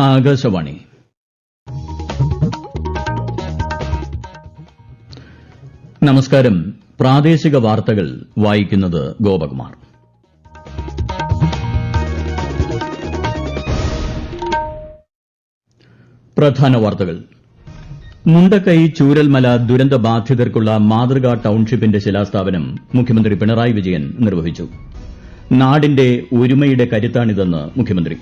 ആകാശവാണി. നമസ്കാരം. പ്രാദേശിക വാർത്തകൾ വായിക്കുന്നത് ഗോപകുമാർ. പ്രധാന വാർത്തകൾ. മുണ്ടക്കൈ ചൂരൽമല ദുരന്തബാധിതർക്കുള്ള മാതൃകാ ടൌൺഷിപ്പിന്റെ ശിലാസ്ഥാപനം മുഖ്യമന്ത്രി പിണറായി വിജയൻ നിർവഹിച്ചു. നാടിന്റെ ഒരുമയുടെ കരുത്താണിതെന്ന് മുഖ്യമന്ത്രി.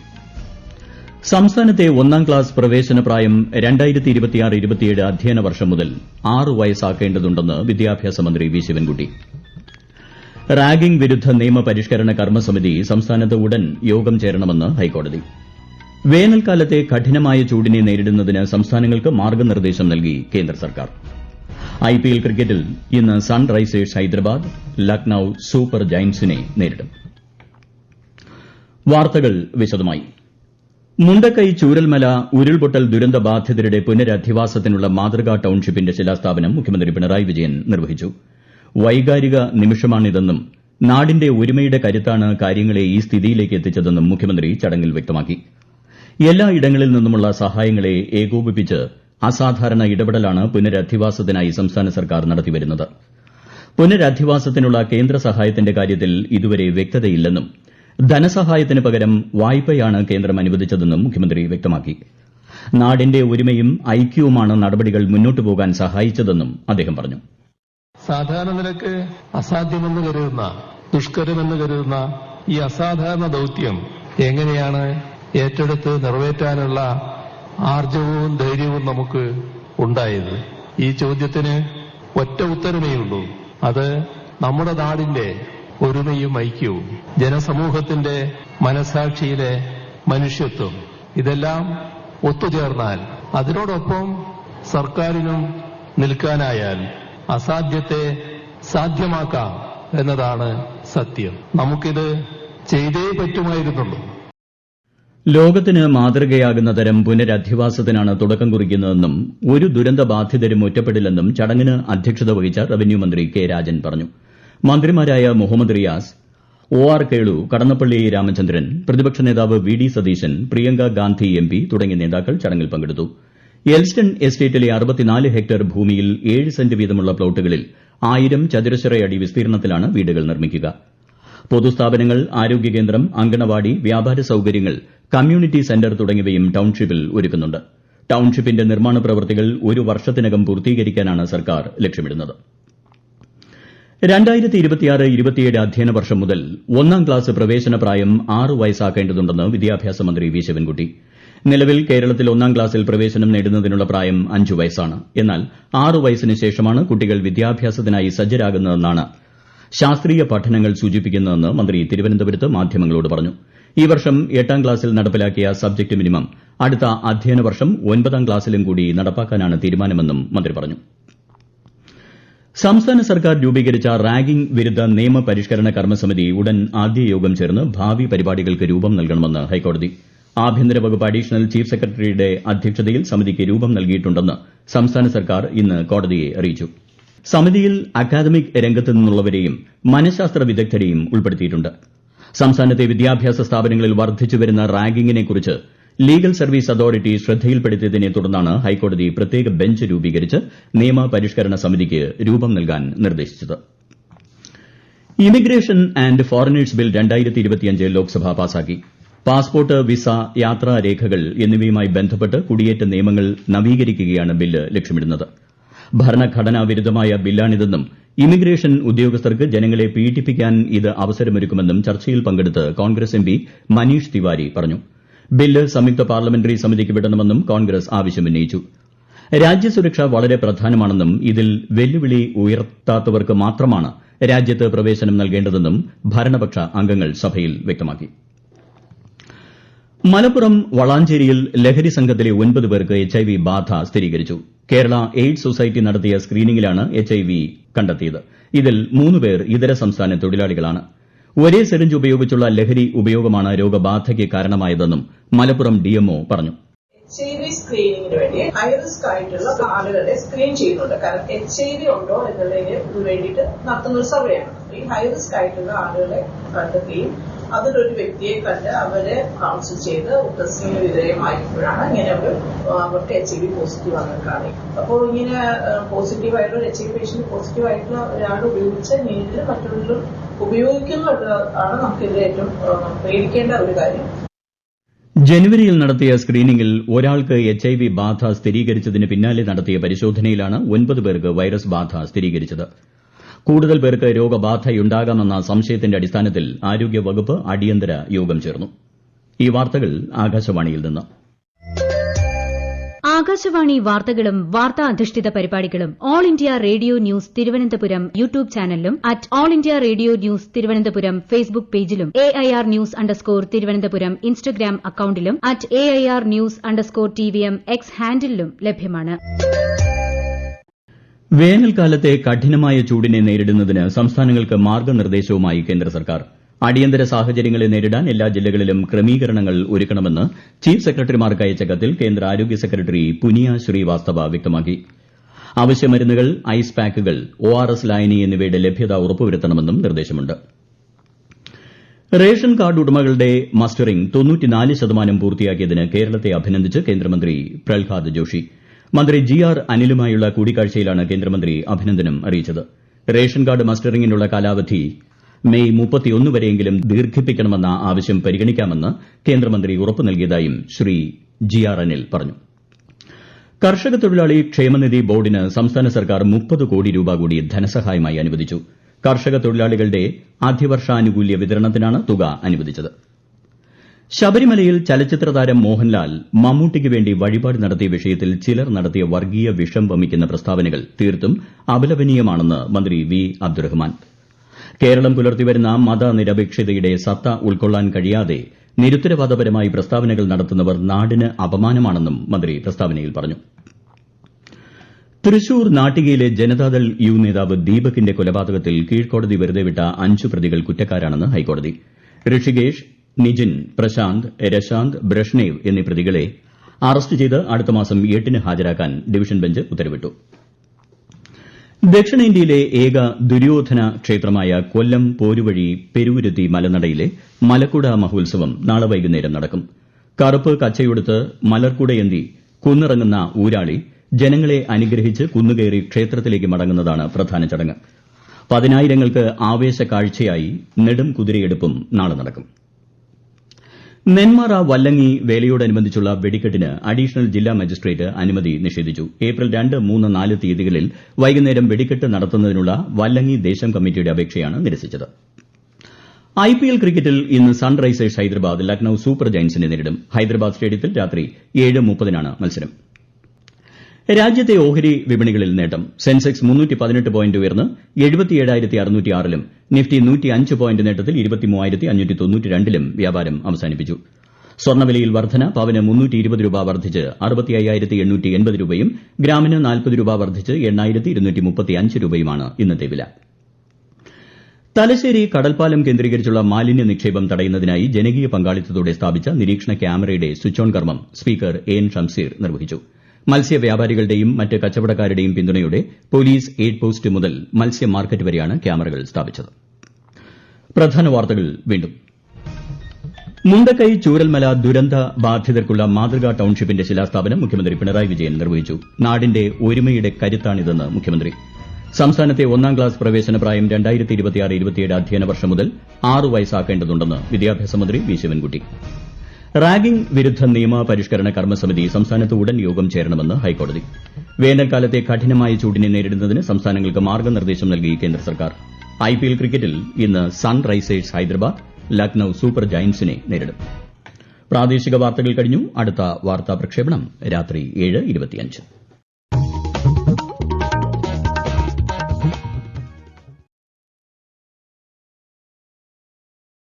സംസ്ഥാനത്തെ ഒന്നാം ക്ലാസ് പ്രവേശന പ്രായം 2026-27 അധ്യയന വർഷം മുതൽ 6 വയസ്സാക്കേണ്ടതുണ്ടെന്ന് വിദ്യാഭ്യാസ മന്ത്രി വി ശിവൻകുട്ടി. റാഗിംഗ് വിരുദ്ധ നിയമ പരിഷ്കരണ കർമ്മസമിതി സംസ്ഥാനത്ത് ഉടൻ യോഗം ചേരണമെന്ന് ഹൈക്കോടതി. വേനൽക്കാലത്തെ കഠിനമായ ചൂടിനെ നേരിടുന്നതിന് സംസ്ഥാനങ്ങൾക്ക് മാർഗ്ഗനിർദ്ദേശം നൽകി കേന്ദ്ര സർക്കാർ. ഐപിഎൽ ക്രിക്കറ്റിൽ ഇന്ന് സൺറൈസേഴ്സ് ഹൈദരാബാദ് ലക്നൌ സൂപ്പർ ജയന്റ്സിനെ നേരിടും. വാർത്തകൾ വിശദമായി. മുണ്ടക്കൈ ചൂരൽമല ഉരുൾപൊട്ടൽ ദുരന്തബാധിതരുടെ പുനരധിവാസത്തിനുള്ള മാതൃകാ ടൌൺഷിപ്പിന്റെ ശിലാസ്ഥാപനം മുഖ്യമന്ത്രി പിണറായി വിജയൻ നിർവഹിച്ചു. വൈകാരിക നിമിഷമാണിതെന്നും നാടിന്റെ ഒരുമയുടെ കരുത്താണ് കാര്യങ്ങളെ ഈ സ്ഥിതിയിലേക്ക് എത്തിച്ചതെന്നും മുഖ്യമന്ത്രി ചടങ്ങിൽ വ്യക്തമാക്കി. എല്ലാ ഇടങ്ങളിൽ നിന്നുമുള്ള സഹായങ്ങളെ ഏകോപിപ്പിച്ച് അസാധാരണ ഇടപെടലാണ് പുനരധിവാസത്തിനായി സംസ്ഥാന സർക്കാർ നടത്തിവരുന്നത്. പുനരധിവാസത്തിനുള്ള കേന്ദ്ര സഹായത്തിന്റെ കാര്യത്തിൽ ഇതുവരെ വ്യക്തതയില്ലെന്നും ധനസഹായത്തിന് പകരം വായ്പയാണ് കേന്ദ്രം അനുവദിച്ചതെന്നും മുഖ്യമന്ത്രി വ്യക്തമാക്കി. നാടിന്റെ ഒരുമയും ഐക്യവുമാണ് നടപടികൾ മുന്നോട്ടു പോകാൻ സഹായിച്ചതെന്നും അദ്ദേഹം പറഞ്ഞു. സാധാരണ നിലക്ക് അസാധ്യമെന്ന് കരുതുന്ന, ദുഷ്കരമെന്ന് കരുതുന്ന ഈ അസാധാരണ ദൌത്യം എങ്ങനെയാണ് ഏറ്റെടുത്ത് നിറവേറ്റാനുള്ള ആർജവവും ധൈര്യവും നമുക്ക് ഉണ്ടായത്? ഈ ചോദ്യത്തിന് ഒറ്റ ഉത്തരമേയുള്ളൂ. അത് നമ്മുടെ നാടിന്റെ ഒരുമയും ഐക്യവും, ജനസമൂഹത്തിന്റെ മനസാക്ഷിയിലെ മനുഷ്യത്വം, ഇതെല്ലാം ഒത്തുചേർന്നാൽ, അതിനോടൊപ്പം സർക്കാരിനും നിൽക്കാനായാൽ അസാധ്യത്തെ സാധ്യമാക്കാം എന്നതാണ് സത്യം. നമുക്കിത് ചെയ്തേ പറ്റുമായിരുന്നുള്ളൂ. ലോകത്തിന് മാതൃകയാകുന്ന തരം പുനരധിവാസത്തിനാണ് തുടക്കം കുറിക്കുന്നതെന്നും ഒരു ദുരന്തബാധിതരും ഒറ്റപ്പെടില്ലെന്നും ചടങ്ങിന് അധ്യക്ഷത വഹിച്ച റവന്യൂ മന്ത്രി കെ രാജൻ പറഞ്ഞു. മന്ത്രിമാരായ മുഹമ്മദ് റിയാസ്, OR കേളു, കടന്നപ്പള്ളി രാമചന്ദ്രൻ, പ്രതിപക്ഷ നേതാവ് VD സതീശൻ, പ്രിയങ്ക ഗാന്ധി MP തുടങ്ങിയ നേതാക്കൾ ചടങ്ങിൽ പങ്കെടുത്തു. എൽസ്റ്റൺ എസ്റ്റേറ്റിലെ 64 ഹെക്ടർ ഭൂമിയിൽ 7 സെന്റ് വീതമുള്ള പ്ലോട്ടുകളിൽ 1000 ചതുരശ്ര അടി വിസ്തീർണത്തിലാണ് വീടുകൾ നിർമ്മിക്കുക. പൊതുസ്ഥാപനങ്ങൾ, ആരോഗ്യകേന്ദ്രം, അങ്കണവാടി, വ്യാപാര സൌകര്യങ്ങൾ, കമ്മ്യൂണിറ്റി സെന്റർ തുടങ്ങിയവയും ടൌൺഷിപ്പിൽ ഒരുക്കുന്നുണ്ട്. ടൌൺഷിപ്പിന്റെ നിർമ്മാണ പ്രവൃത്തികൾ 1 വർഷത്തിനകം പൂർത്തീകരിക്കാനാണ് സർക്കാർ ലക്ഷ്യമിടുന്നത്. 2026-27 അധ്യയന വർഷം മുതൽ ഒന്നാം ക്ലാസ് പ്രവേശന പ്രായം 6 വയസ്സാക്കേണ്ടതുണ്ടെന്ന് വിദ്യാഭ്യാസ മന്ത്രി വി ശിവൻകുട്ടി. നിലവിൽ കേരളത്തിൽ ഒന്നാം ക്ലാസ്സിൽ പ്രവേശനം നേടുന്നതിനുള്ള പ്രായം 5 വയസ്സാണ്. എന്നാൽ 6 വയസ്സിന് ശേഷമാണ് കുട്ടികൾ വിദ്യാഭ്യാസത്തിനായി സജ്ജരാകുന്നതെന്നാണ് ശാസ്ത്രീയ പഠനങ്ങൾ സൂചിപ്പിക്കുന്നതെന്ന് മന്ത്രി തിരുവനന്തപുരത്ത് മാധ്യമങ്ങളോട് പറഞ്ഞു. ഈ വർഷം 8ാം ക്ലാസ്സിൽ നടപ്പിലാക്കിയ സബ്ജക്ട് മിനിമം അടുത്ത അധ്യയന വർഷം 9ാം ക്ലാസ്സിലും കൂടി നടപ്പാക്കാനാണ് തീരുമാനമെന്നും മന്ത്രി പറഞ്ഞു. സംസ്ഥാന സർക്കാർ രൂപീകരിച്ച റാഗിംഗ് വിരുദ്ധ നിയമ പരിഷ്കരണ കർമ്മസമിതി ഉടൻ ആദ്യ യോഗം ചേർന്ന് ഭാവി പരിപാടികൾക്ക് രൂപം നൽകണമെന്ന് ഹൈക്കോടതി. ആഭ്യന്തര വകുപ്പ് അഡീഷണൽ ചീഫ് സെക്രട്ടറിയുടെ അധ്യക്ഷതയിൽ സമിതിക്ക് രൂപം നൽകിയിട്ടുണ്ടെന്ന് സംസ്ഥാന സർക്കാർ ഇന്ന് കോടതിയെ അറിയിച്ചു. സമിതിയിൽ അക്കാദമിക് രംഗത്ത് നിന്നുള്ളവരെയും മനഃശാസ്ത്ര വിദഗ്ധരെയും ഉൾപ്പെടുത്തിയിട്ടുണ്ട്. സംസ്ഥാനത്തെ വിദ്യാഭ്യാസ സ്ഥാപനങ്ങളിൽ വർദ്ധിച്ചുവരുന്ന റാഗിംഗിനെക്കുറിച്ച് ലീഗൽ സർവീസ് അതോറിറ്റി ശ്രദ്ധയിൽപ്പെടുത്തിയതിനെ തുടർന്നാണ് ഹൈക്കോടതി പ്രത്യേക ബെഞ്ച് രൂപീകരിച്ച് നിയമ പരിഷ്കരണ സമിതിക്ക് രൂപം നൽകാൻ നിർദ്ദേശിച്ചത്. Immigration and foreigners bill 2025 Lok Sabha പാസാക്കി. പാസ്പോർട്ട്, വിസ, യാത്രാരേഖകൾ എന്നിവയുമായി ബന്ധപ്പെട്ട് കുടിയേറ്റ നിയമങ്ങൾ നവീകരിക്കുകയാണ് ബില്ല് ലക്ഷ്യമിടുന്നത്. ഭരണഘടനാ വിരുദ്ധമായ ബില്ലാണിതെന്നും ഇമിഗ്രേഷൻ ഉദ്യോഗസ്ഥർക്ക് ജനങ്ങളെ പീഡിപ്പിക്കാൻ ഇത് അവസരമൊരുക്കുമെന്നും ചർച്ചയിൽ പങ്കെടുത്ത് കോൺഗ്രസ് MP മനീഷ് തിവാരി പറഞ്ഞു. ബില്ല് സംയുക്ത പാർലമെന്ററി സമിതിക്ക് വിടണമെന്നും കോൺഗ്രസ് ആവശ്യമുന്നയിച്ചു. രാജ്യസുരക്ഷ വളരെ പ്രധാനമാണെന്നും ഇതിൽ വെല്ലുവിളി ഉയർത്താത്തവർക്ക് മാത്രമാണ് രാജ്യത്ത് പ്രവേശനം നൽകേണ്ടതെന്നും ഭരണപക്ഷ അംഗങ്ങൾ സഭയിൽ വ്യക്തമാക്കി. മലപ്പുറം വളാഞ്ചേരിയിൽ ലഹരി സംഘത്തിലെ 9 പേർക്ക് HIV ബാധ സ്ഥിരീകരിച്ചു. കേരള എയ്ഡ്സ് സൊസൈറ്റി നടത്തിയ സ്ക്രീനിംഗിലാണ് HIV കണ്ടെത്തിയത്. ഇതിൽ 3 പേർ ഇതര സംസ്ഥാന തൊഴിലാളികളാണ്. ഒരേ സിറിഞ്ച് ഉപയോഗിച്ചുള്ള ലഹരി ഉപയോഗമാണ് രോഗബാധയ്ക്ക് കാരണമായതെന്നും മലപ്പുറം DMO പറഞ്ഞു. HIV സ്ക്രീനിങ്ങിന് വേണ്ടി ഹൈ റിസ്ക് ആയിട്ടുള്ള ആളുകളെ സ്ക്രീൻ ചെയ്യുന്നുണ്ട്. കാരണം HIV ഉണ്ടോ എന്നുള്ളതിന് വേണ്ടിയിട്ട് നടത്തുന്ന ഒരു സർവേയാണ്. ഈ ഹൈ റിസ്ക് ആയിട്ടുള്ള ആളുകളെ കണ്ടെത്തുകയും അതിലൊരു വ്യക്തിയെ കണ്ട് അവരെ കൗൺസിൽ ചെയ്ത് ടെസ്റ്റിന് വിധേയമായപ്പോഴാണ് ഇങ്ങനെ അവർക്ക് HIV പോസിറ്റീവ് വന്നത് കാണുന്നത്. അപ്പോൾ ഇങ്ങനെ പോസിറ്റീവായിട്ടുള്ള HIV പേഷ്യന്റ് പോസിറ്റീവായിട്ടുള്ള ഒരാൾ ഉപയോഗിച്ച നീരിൽ മറ്റുള്ളവരും ഉപയോഗിക്കുന്നതാണ് നമുക്കിതിൽ ഏറ്റവും പേടിക്കേണ്ട ഒരു കാര്യം. ജനുവരിയിൽ നടത്തിയ സ്ക്രീനിംഗിൽ ഒരാൾക്ക് HIV ബാധ സ്ഥിരീകരിച്ചതിന് പിന്നാലെ നടത്തിയ പരിശോധനയിലാണ് 9 പേർക്ക് വൈറസ് ബാധ സ്ഥിരീകരിച്ചത്. കൂടുതൽ പേർക്ക് രോഗബാധയുണ്ടാകാമെന്ന സംശയത്തിന്റെ അടിസ്ഥാനത്തിൽ ആരോഗ്യവകുപ്പ് അടിയന്തര യോഗം ചേർന്നു. ഈ വാർത്തകൾ ആകാശവാണിയിൽ നിന്ന്. ആകാശവാണി വാർത്തകളും വാർത്താ അധിഷ്ഠിത പരിപാടികളും all India radio news Thiruvananthapuram YouTube ചാനലിലും all India radio news Thiruvananthapuram Facebook പേജിലും AIR ന്യൂസ് _തിരുവനന്തപുരം ഇൻസ്റ്റഗ്രാം അക്കൌണ്ടിലും AIR ന്യൂസ് _TVM X ഹാൻഡിലും ലഭ്യമാണ്. വേനൽക്കാലത്തെ കഠിനമായ ചൂടിനെ നേരിടുന്നതിന് സംസ്ഥാനങ്ങൾക്ക് മാർഗ്ഗനിർദ്ദേശവുമായി കേന്ദ്ര സർക്കാർ. അടിയന്തര സാഹചര്യങ്ങളെ നേരിടാൻ എല്ലാ ജില്ലകളിലും ക്രമീകരണങ്ങൾ ഒരുക്കണമെന്ന് ചീഫ് സെക്രട്ടറിമാർക്ക് അയച്ച കത്തിൽ കേന്ദ്ര ആരോഗ്യ സെക്രട്ടറി പുനിയ ശ്രീവാസ്തവ വ്യക്തമാക്കി. അവശ്യമരുന്നുകൾ, ഐസ് പാക്കുകൾ, ORS ലായനി എന്നിവയുടെ ലഭ്യത ഉറപ്പുവരുത്തണമെന്നും നിർദ്ദേശമുണ്ട്. റേഷൻ കാർഡ് ഉടമകളുടെ മസ്റ്ററിംഗ് 94% പൂർത്തിയാക്കിയതിന് കേരളത്തെ അഭിനന്ദിച്ച് കേന്ദ്രമന്ത്രി പ്രഹ്ലാദ് ജോഷി. മന്ത്രി GR അനിലുമായുള്ള കൂടിക്കാഴ്ചയിലാണ് കേന്ദ്രമന്ത്രി അഭിനന്ദനം അറിയിച്ചത്. റേഷൻ കാർഡ് മസ്റ്ററിംഗിനുള്ള കാലാവധി മെയ് 31 വരെയെങ്കിലും ദീർഘിപ്പിക്കണമെന്ന ആവശ്യം പരിഗണിക്കാമെന്ന് കേന്ദ്രമന്ത്രി ഉറപ്പു നൽകിയതായും ശ്രീ GR അനിൽ പറഞ്ഞു. കർഷക തൊഴിലാളി ക്ഷേമനിധി ബോർഡിന് സംസ്ഥാന സർക്കാർ 30 കോടി രൂപ കൂടി ധനസഹായമായി അനുവദിച്ചു. കർഷക തൊഴിലാളികളുടെ അധിവർഷാനുകൂല്യ വിതരണത്തിനാണ് തുക അനുവദിച്ചത്. ശബരിമലയിൽ ചലച്ചിത്ര താരം മോഹൻലാൽ മമ്മൂട്ടിക്ക് വേണ്ടി വഴിപാട് നടത്തിയ വിഷയത്തിൽ ചിലർ നടത്തിയ വർഗീയ വിഷം വമിക്കുന്ന പ്രസ്താവനകൾ തീർത്തും അപലപനീയമാണെന്ന് മന്ത്രി വി അബ്ദുറഹ്മാൻ. കേരളം പുലർത്തിവരുന്ന മതനിരപേക്ഷതയുടെ സത്ത ഉൾക്കൊള്ളാൻ കഴിയാതെ നിരുത്തരവാദപരമായി പ്രസ്താവനകൾ നടത്തുന്നവർ നാടിന് അപമാനമാണെന്നും മന്ത്രി പ്രസ്താവനയിൽ പറഞ്ഞു. തൃശൂർ നാട്ടികയിലെ ജനതാദൾ യു നേതാവ് ദീപകിന്റെ കൊലപാതകത്തിൽ കീഴ്ക്കോടതി വെറുതെ വിട്ട 5 പ്രതികൾ കുറ്റക്കാരാണെന്ന് ഹൈക്കോടതി. ഋഷികേഷ്, നിജിൻ, പ്രശാന്ത്, രശാന്ത്, ബ്രഷ്നേവ് എന്നീ പ്രതികളെ അറസ്റ്റ് ചെയ്ത് അടുത്ത മാസം 8-ന് ഹാജരാക്കാൻ ഡിവിഷൻ ബെഞ്ച് ഉത്തരവിട്ടു. ദക്ഷിണേന്ത്യയിലെ ഏക ദുര്യോധന ക്ഷേത്രമായ കൊല്ലം പോരുവഴി പെരുവുരുത്തി മലനടയിലെ മലക്കുട മഹോത്സവം നാളെ വൈകുന്നേരം നടക്കും. കറുപ്പ് കച്ചയുടുത്ത് മലർക്കുടയേന്തി കുന്നിറങ്ങുന്ന ഊരാളി ജനങ്ങളെ അനുഗ്രഹിച്ച് കുന്നുകയറി ക്ഷേത്രത്തിലേക്ക് മടങ്ങുന്നതാണ് പ്രധാന ചടങ്ങ്. 10,000ങ്ങൾക്ക് ആവേശക്കാഴ്ചയായി നെടും കുതിരയെടുപ്പും നാളെ നടക്കും. നെന്മാറ വല്ലങ്ങി വേലയോടനുബന്ധിച്ചുള്ള വെടിക്കെട്ടിന് അഡീഷണൽ ജില്ലാ മജിസ്ട്രേറ്റ് അനുമതി നിഷേധിച്ചു. ഏപ്രിൽ 2, 3, 4 തീയതികളിൽ വൈകുന്നേരം വെടിക്കെട്ട് നടത്തുന്നതിനുള്ള വല്ലങ്ങി ദേശം കമ്മിറ്റിയുടെ അപേക്ഷയാണ് നിരസിച്ചത്. IPL ക്രിക്കറ്റിൽ ഇന്ന് സൺറൈസേഴ്സ് ഹൈദരാബാദ് ലക്നൌ സൂപ്പർ ജയന്റ്സിനെ നേരിടും. ഹൈദരാബാദ് സ്റ്റേഡിയത്തിൽ രാത്രി 7:30-നാണ് മത്സരം. രാജ്യത്തെ ഓഹരി വിപണികളിൽ നേട്ടം. സെൻസെക്സ് 318 പോയിന്റ് ഉയർന്ന് 77,606-ലും നിഫ്റ്റി 105 പോയിന്റ് നേട്ടത്തിൽ 23,592-ലും വ്യാപാരം അവസാനിപ്പിച്ചു. സ്വർണ്ണവിലയിൽ വർധന. പവന് 320 രൂപ വർദ്ധിച്ച് 65,880 രൂപയും ഗ്രാമിന് 40 രൂപ വർദ്ധിച്ച് 8,235 രൂപയുമാണ് ഇന്നത്തെ വില. തലശ്ശേരി കടൽപ്പാലം കേന്ദ്രീകരിച്ചുള്ള മാലിന്യ നിക്ഷേപം തടയുന്നതിനായി ജനകീയ പങ്കാളിത്തത്തോടെ സ്ഥാപിച്ച നിരീക്ഷണ ക്യാമറയുടെ സ്വിച്ച് ഓൺ കർമ്മം സ്പീക്കർ AN ഷംസീർ നിർവഹിച്ചു. മത്സ്യവ്യാപാരികളുടെയും മറ്റ് കച്ചവടക്കാരുടെയും പിന്തുണയോടെ പോലീസ് എയ്ഡ് പോസ്റ്റ് മുതൽ മത്സ്യ മാർക്കറ്റ് വരെയാണ് ക്യാമറകൾ സ്ഥാപിച്ചത്. പ്രധാന വാർത്തകൾ വീണ്ടും. മുണ്ടക്കൈ ചൂരൽമല ദുരന്ത ബാധിതർക്കുള്ള മാതൃകാ ടൌൺഷിപ്പിന്റെ ശിലാസ്ഥാപനം മുഖ്യമന്ത്രി പിണറായി വിജയൻ നിർവഹിച്ചു. നാടിന്റെ ഒരുമയുടെ കരുത്താണിതെന്ന് മുഖ്യമന്ത്രി. സംസ്ഥാനത്തെ 1-ാം ക്ലാസ് പ്രവേശന പ്രായം 2026-27 അധ്യയന വർഷം മുതൽ 6 വയസ്സാക്കേണ്ടതുണ്ടെന്ന് വിദ്യാഭ്യാസ മന്ത്രി വി ശിവൻകുട്ടി. റാഗിംഗ് വിരുദ്ധ നിയമ പരിഷ്കരണ കർമ്മസമിതി സംസ്ഥാനത്ത് ഉടൻ യോഗം ചേരണമെന്ന് ഹൈക്കോടതി. വേനൽക്കാലത്തെ കഠിനമായ ചൂടിനെ നേരിടുന്നതിന് സംസ്ഥാനങ്ങൾക്ക് മാർഗ്ഗനിർദ്ദേശം നൽകി കേന്ദ്ര സർക്കാർ. IPL ക്രിക്കറ്റിൽ ഇന്ന് സൺറൈസേഴ്സ് ഹൈദരാബാദ് ലക്നൌ സൂപ്പർ ജയന്റ്സിനെ നേരിടും. പ്രാദേശിക വാർത്തകൾ കഴിഞ്ഞു. അടുത്ത വാർത്താ പ്രക്ഷേപണം രാത്രി 7:25.